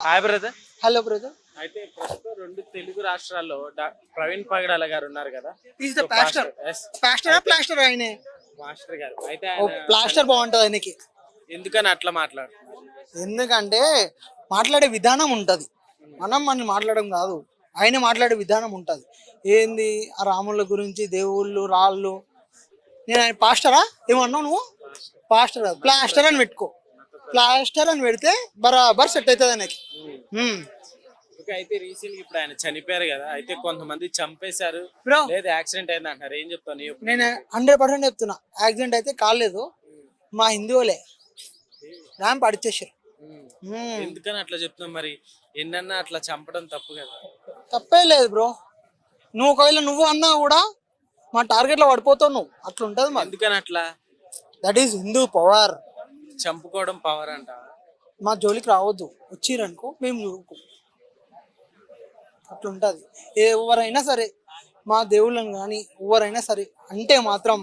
Hi brother. Hello brother. అయితే ప్రస్తుతం రెండు తెలుగు రాష్ట్రాల్లో ప్రవీణ్ పగడాల గారు ఉన్నారు కదా. Is the pastor. పాస్టరా ప్లాస్టర్ ఆయనే? మాస్టర్ గారు. అయితే ప్లాస్టర్ బాగుంటది ఆయనకి. ఎందుకని అట్లా మాట్లాడుతున్నారు? ఎందుకంటే మాట్లాడే విధానం ఉంటది, మనం మాట్లాడడం కాదు, ఆయన మాట్లాడే విధానం ఉంటది. ఏంది ఆ రాముల గురించి, దేవుళ్ళు, రాళ్ళు. నేను ఆయన పాస్టరా ఏమన్నావు నువ్వు? పాస్టర్ కాదు, ప్లాస్టర్ అని పెట్టుకో. ప్లాస్టర్ అని పెడితే బరాబర్ సెట్ అవుతుంది ఆయనకి. అయితే రీసెంట్ ఇప్పుడు ఆయన చనిపోయారు కదా, అయితే కొంతమంది చంపేశారు బ్రో, లేదా యాక్సిడెంట్ అయింది అంటారు, ఏం చెప్తాను? నేను 100% చెప్తున్నా, యాక్సిడెంట్ అయితే కాలేదు. మా హిందువులే ర్యాంప్ అడిచేసారు. ఎందుకని అట్లా చెప్తున్నాం మరి? ఎన్నన్నా అట్లా చంపడం తప్పు కదా. తప్పే లేదు బ్రో, నువ్వు ఒకవేళ నువ్వు అన్నా కూడా మా టార్గెట్ లో పడిపోతావు నువ్వు. అట్లా ఉంటది మరి. ఎందుకని అట్లా? That is Hindu power. చంపుకోవడం పవర్ అంట. మా జోలికి రావద్దు, వచ్చిరనుకో మేము చూడుకో. అట్లుంటది. ఎవరైనా సరే, మా దేవుళ్ళని కానీ ఎవరైనా సరే అంటే మాత్రం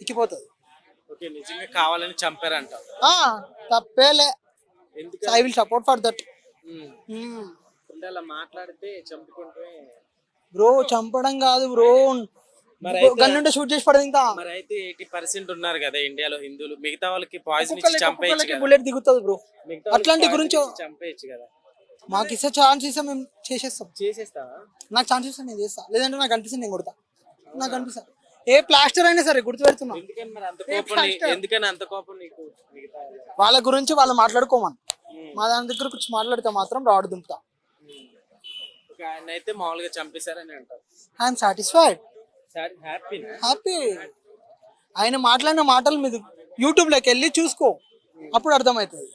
ఎక్కిపోతుంది. ఓకే, నిజంగా కావాలని చంపారంట. తప్పేలే. ఎందుకు? I will support for that. అలా మాట్లాడితే చంపుకుంటే బ్రో, చంపడం కాదు బ్రో, గన్నుంటే షూట్ చేసి పడదు. ఇంకా మరి అయితే 80% ఉన్నారు కదా ఇండియాలో హిందువులు, మిగతా వాళ్ళకి పాయిజన్ ఇచ్చి చంపేయచ్చు కదా. బుల్లెట్ దిగుతుంది బ్రో. అట్లాంటి గురించి చంపేయచ్చు కదా. మాకు ఇస్తే ఛాన్స్ ఇస్తే మేము చేసేస్తాం. చేసేస్తావా? నాకు ఛాన్స్ ఇస్తే నేను చేస్తా, లేదంటే నాకు అనిపిస్తుంది నేను కొడతా. నాకు అనిపిస్తా ఏ ప్లాస్టర్ అయినా సరే గుర్తు పెడుతున్నా. ఎందుకని మరి అంత కోపం? ఎందుకని అంత కోపం నీకు? వాళ్ళ గురించి వాళ్ళు మాట్లాడుకోమని, మా దాని దగ్గర వచ్చి మాట్లాడితే మాత్రం రాడు దింపుతా. ఆయన అయితే మామూలుగా చంపేశారని అంటారు. I'm satisfied, happy. ఆయన మాట్లాడిన మాటలు మీద యూట్యూబ్ లోకి వెళ్ళి చూసుకో, అప్పుడు అర్థమవుతుంది.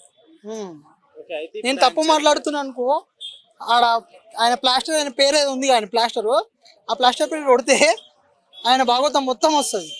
నేను తప్పు మాట్లాడుతున్నా అనుకో, ఆడ ఆయన ప్లాస్టర్, ఆయన పేరు ఏదో ఉంది, ఆయన ప్లాస్టర్, ఆ ప్లాస్టర్ పేరు కొడితే ఆయన భాగవతం మొత్తం వస్తుంది.